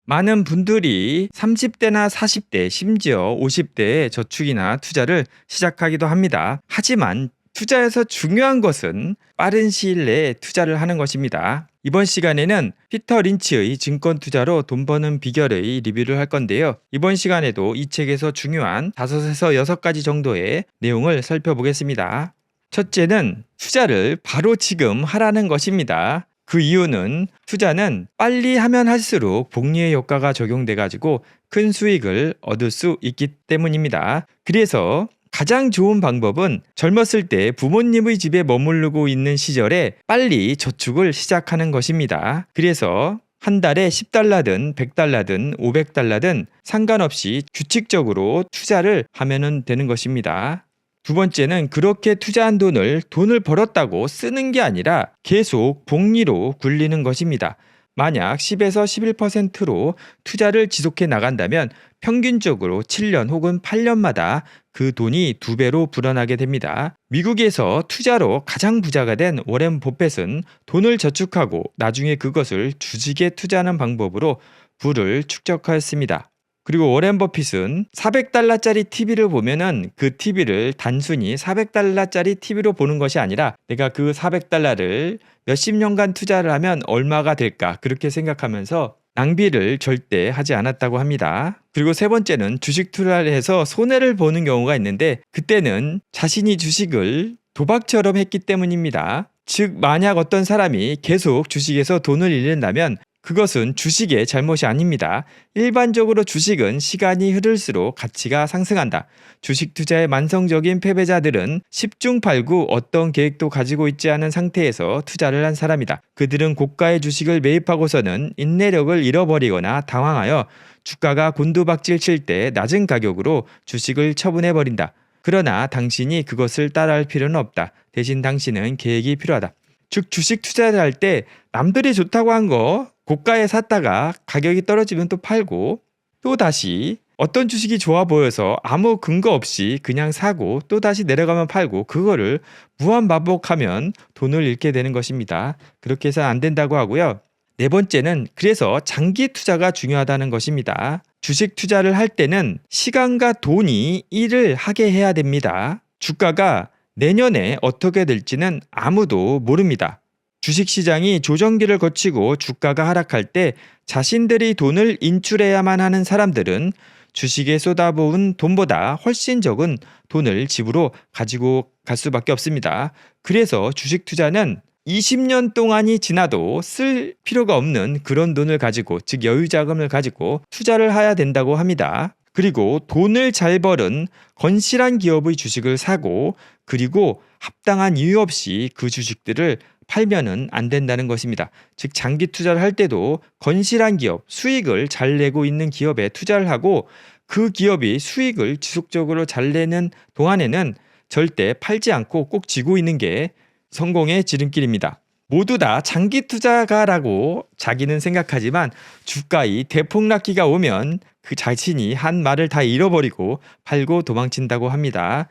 많은 분들이 30대나 40대, 심지어 50대에 저축이나 투자를 시작하기도 합니다. 하지만 투자에서 중요한 것은 빠른 시일 내에 투자를 하는 것입니다. 이번 시간에는 피터 린치의 증권 투자로 돈 버는 비결의 리뷰를 할 건데요. 이번 시간에도 이 책에서 중요한 5에서 6가지 정도의 내용을 살펴보겠습니다. 첫째는 투자를 바로 지금 하라는 것입니다. 그 이유는 투자는 빨리 하면 할수록 복리의 효과가 적용돼 가지고 큰 수익을 얻을 수 있기 때문입니다. 그래서 가장 좋은 방법은 젊었을 때 부모님의 집에 머무르고 있는 시절에 빨리 저축을 시작하는 것입니다. 그래서 한 달에 $10든 $100든 $500든 상관없이 규칙적으로 투자를 하면 되는 것입니다. 두 번째는 그렇게 투자한 돈을 벌었다고 쓰는 게 아니라 계속 복리로 굴리는 것입니다. 만약 10에서 11%로 투자를 지속해 나간다면 평균적으로 7년 혹은 8년마다 그 돈이 2배로 불어나게 됩니다. 미국에서 투자로 가장 부자가 된 워렌 버핏은 돈을 저축하고 나중에 그것을 주식에 투자하는 방법으로 부를 축적하였습니다. 그리고 워렌 버핏은 $400짜리 TV를 보면은 그 TV를 단순히 $400짜리 TV로 보는 것이 아니라 내가 그 $400를 몇십 년간 투자를 하면 얼마가 될까 그렇게 생각하면서 낭비를 절대 하지 않았다고 합니다. 그리고 세 번째는 주식 투자를 해서 손해를 보는 경우가 있는데 그때는 자신이 주식을 도박처럼 했기 때문입니다. 즉 만약 어떤 사람이 계속 주식에서 돈을 잃는다면 그것은 주식의 잘못이 아닙니다. 일반적으로 주식은 시간이 흐를수록 가치가 상승한다. 주식 투자의 만성적인 패배자들은 10중 8구 어떤 계획도 가지고 있지 않은 상태에서 투자를 한 사람이다. 그들은 고가의 주식을 매입하고서는 인내력을 잃어버리거나 당황하여 주가가 곤두박질 칠 때 낮은 가격으로 주식을 처분해버린다. 그러나 당신이 그것을 따라할 필요는 없다. 대신 당신은 계획이 필요하다. 즉 주식 투자를 할 때 남들이 좋다고 한 거 고가에 샀다가 가격이 떨어지면 또 팔고 또 다시 어떤 주식이 좋아 보여서 아무 근거 없이 그냥 사고 또 다시 내려가면 팔고 그거를 무한 반복하면 돈을 잃게 되는 것입니다. 그렇게 해서는 안 된다고 하고요. 네 번째는 그래서 장기 투자가 중요하다는 것입니다. 주식 투자를 할 때는 시간과 돈이 일을 하게 해야 됩니다. 주가가 내년에 어떻게 될지는 아무도 모릅니다. 주식시장이 조정기를 거치고 주가가 하락할 때 자신들이 돈을 인출해야만 하는 사람들은 주식에 쏟아부은 돈보다 훨씬 적은 돈을 집으로 가지고 갈 수밖에 없습니다. 그래서 주식 투자는 20년 동안이 지나도 쓸 필요가 없는 그런 돈을 가지고 즉 여유자금을 가지고 투자를 해야 된다고 합니다. 그리고 돈을 잘 벌은 건실한 기업의 주식을 사고 그리고 합당한 이유 없이 그 주식들을 팔면은 안 된다는 것입니다. 즉 장기 투자를 할 때도 건실한 기업, 수익을 잘 내고 있는 기업에 투자를 하고 그 기업이 수익을 지속적으로 잘 내는 동안에는 절대 팔지 않고 꼭 쥐고 있는 게 성공의 지름길입니다. 모두 다 장기 투자가라고 자기는 생각하지만 주가의 대폭락기가 오면 그 자신이 한 말을 다 잃어버리고 팔고 도망친다고 합니다.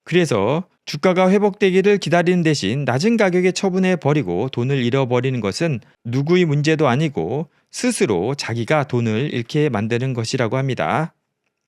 그래서 주가가 회복되기를 기다리는 대신 낮은 가격에 처분해 버리고 돈을 잃어버리는 것은 누구의 문제도 아니고 스스로 자기가 돈을 잃게 만드는 것이라고 합니다.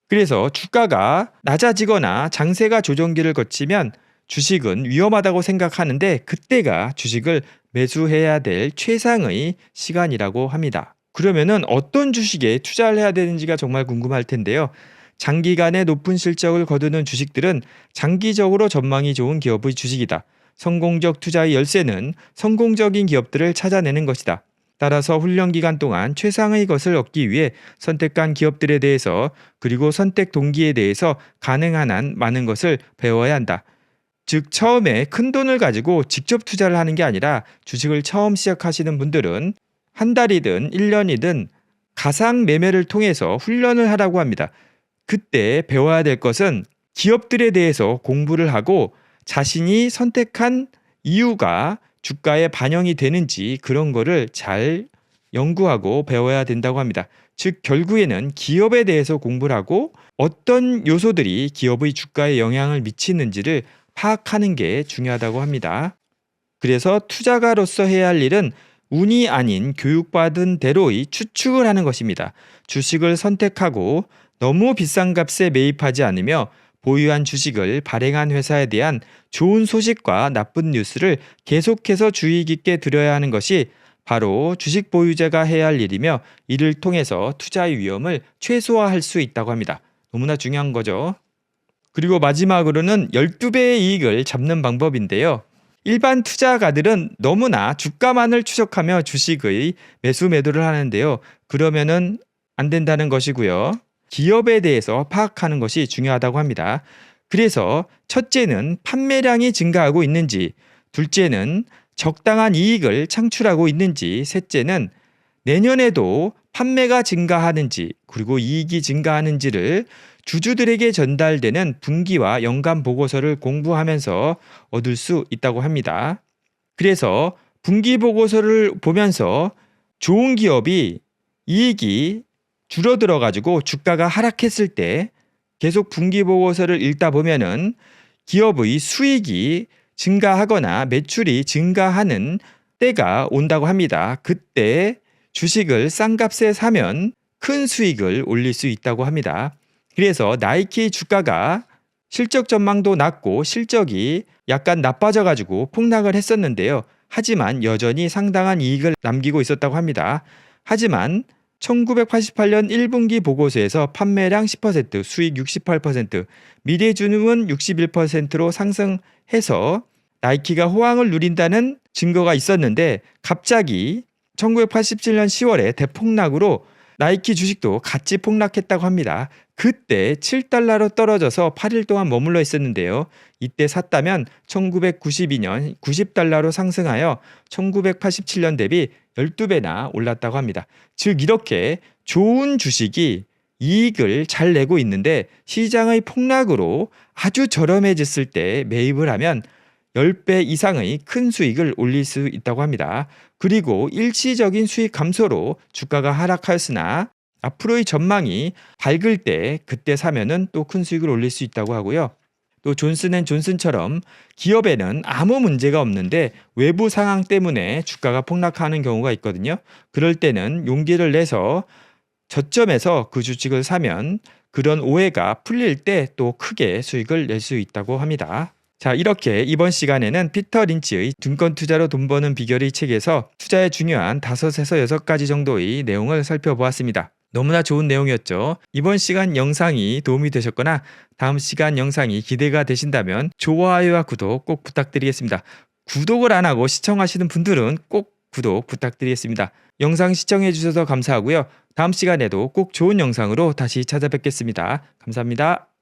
그래서 주가가 낮아지거나 장세가 조정기를 거치면 주식은 위험하다고 생각하는데 그때가 주식을 매수해야 될 최상의 시간이라고 합니다. 그러면은 어떤 주식에 투자를 해야 되는지가 정말 궁금할 텐데요. 장기간의 높은 실적을 거두는 주식들은 장기적으로 전망이 좋은 기업의 주식이다. 성공적 투자의 열쇠는 성공적인 기업들을 찾아내는 것이다. 따라서 훈련 기간 동안 최상의 것을 얻기 위해 선택한 기업들에 대해서 그리고 선택 동기에 대해서 가능한 한 많은 것을 배워야 한다. 즉 처음에 큰 돈을 가지고 직접 투자를 하는 게 아니라 주식을 처음 시작하시는 분들은 한 달이든 1년이든 가상 매매를 통해서 훈련을 하라고 합니다. 그때 배워야 될 것은 기업들에 대해서 공부를 하고 자신이 선택한 이유가 주가에 반영이 되는지 그런 거를 잘 연구하고 배워야 된다고 합니다. 즉 결국에는 기업에 대해서 공부를 하고 어떤 요소들이 기업의 주가에 영향을 미치는지를 파악하는 게 중요하다고 합니다. 그래서 투자가로서 해야 할 일은 운이 아닌 교육받은 대로의 추측을 하는 것입니다. 주식을 선택하고 너무 비싼 값에 매입하지 않으며 보유한 주식을 발행한 회사에 대한 좋은 소식과 나쁜 뉴스를 계속해서 주의 깊게 들어야 하는 것이 바로 주식 보유자가 해야 할 일이며, 이를 통해서 투자의 위험을 최소화할 수 있다고 합니다. 너무나 중요한 거죠. 그리고 마지막으로는 12배의 이익을 잡는 방법인데요. 일반 투자가들은 너무나 주가만을 추적하며 주식의 매수 매도를 하는데요. 그러면은 안 된다는 것이고요. 기업에 대해서 파악하는 것이 중요하다고 합니다. 그래서 첫째는 판매량이 증가하고 있는지, 둘째는 적당한 이익을 창출하고 있는지, 셋째는 내년에도 판매가 증가하는지, 그리고 이익이 증가하는지를 주주들에게 전달되는 분기와 연간 보고서를 공부하면서 얻을 수 있다고 합니다. 그래서 분기 보고서를 보면서 좋은 기업이 이익이 줄어들어 가지고 주가가 하락했을 때 계속 분기 보고서를 읽다 보면은 기업의 수익이 증가하거나 매출이 증가하는 때가 온다고 합니다. 그때 주식을 싼 값에 사면 큰 수익을 올릴 수 있다고 합니다. 그래서 나이키 주가가 실적 전망도 낮고 실적이 약간 나빠져 가지고 폭락을 했었는데요. 하지만 여전히 상당한 이익을 남기고 있었다고 합니다. 하지만 1988년 1분기 보고서에서 판매량 10%, 수익 68%, 미래주능은 61%로 상승해서 나이키가 호황을 누린다는 증거가 있었는데, 갑자기 1987년 10월에 대폭락으로 나이키 주식도 같이 폭락했다고 합니다. 그때 7달러로 떨어져서 8일 동안 머물러 있었는데요. 이때 샀다면 1992년 90달러로 상승하여 1987년 대비 12배나 올랐다고 합니다. 즉 이렇게 좋은 주식이 이익을 잘 내고 있는데 시장의 폭락으로 아주 저렴해졌을 때 매입을 하면 10배 이상의 큰 수익을 올릴 수 있다고 합니다. 그리고 일시적인 수익 감소로 주가가 하락하였으나 앞으로의 전망이 밝을 때 그때 사면은 또 큰 수익을 올릴 수 있다고 하고요. 또 존슨앤존슨처럼 기업에는 아무 문제가 없는데 외부 상황 때문에 주가가 폭락하는 경우가 있거든요. 그럴 때는 용기를 내서 저점에서 그 주식을 사면 그런 오해가 풀릴 때 또 크게 수익을 낼 수 있다고 합니다. 자, 이렇게 이번 시간에는 피터 린치의 증권 투자로 돈 버는 비결의 책에서 투자에 중요한 5에서 6가지 정도의 내용을 살펴보았습니다. 너무나 좋은 내용이었죠. 이번 시간 영상이 도움이 되셨거나 다음 시간 영상이 기대가 되신다면 좋아요와 구독 꼭 부탁드리겠습니다. 구독을 안 하고 시청하시는 분들은 꼭 구독 부탁드리겠습니다. 영상 시청해 주셔서 감사하고요. 다음 시간에도 꼭 좋은 영상으로 다시 찾아뵙겠습니다. 감사합니다.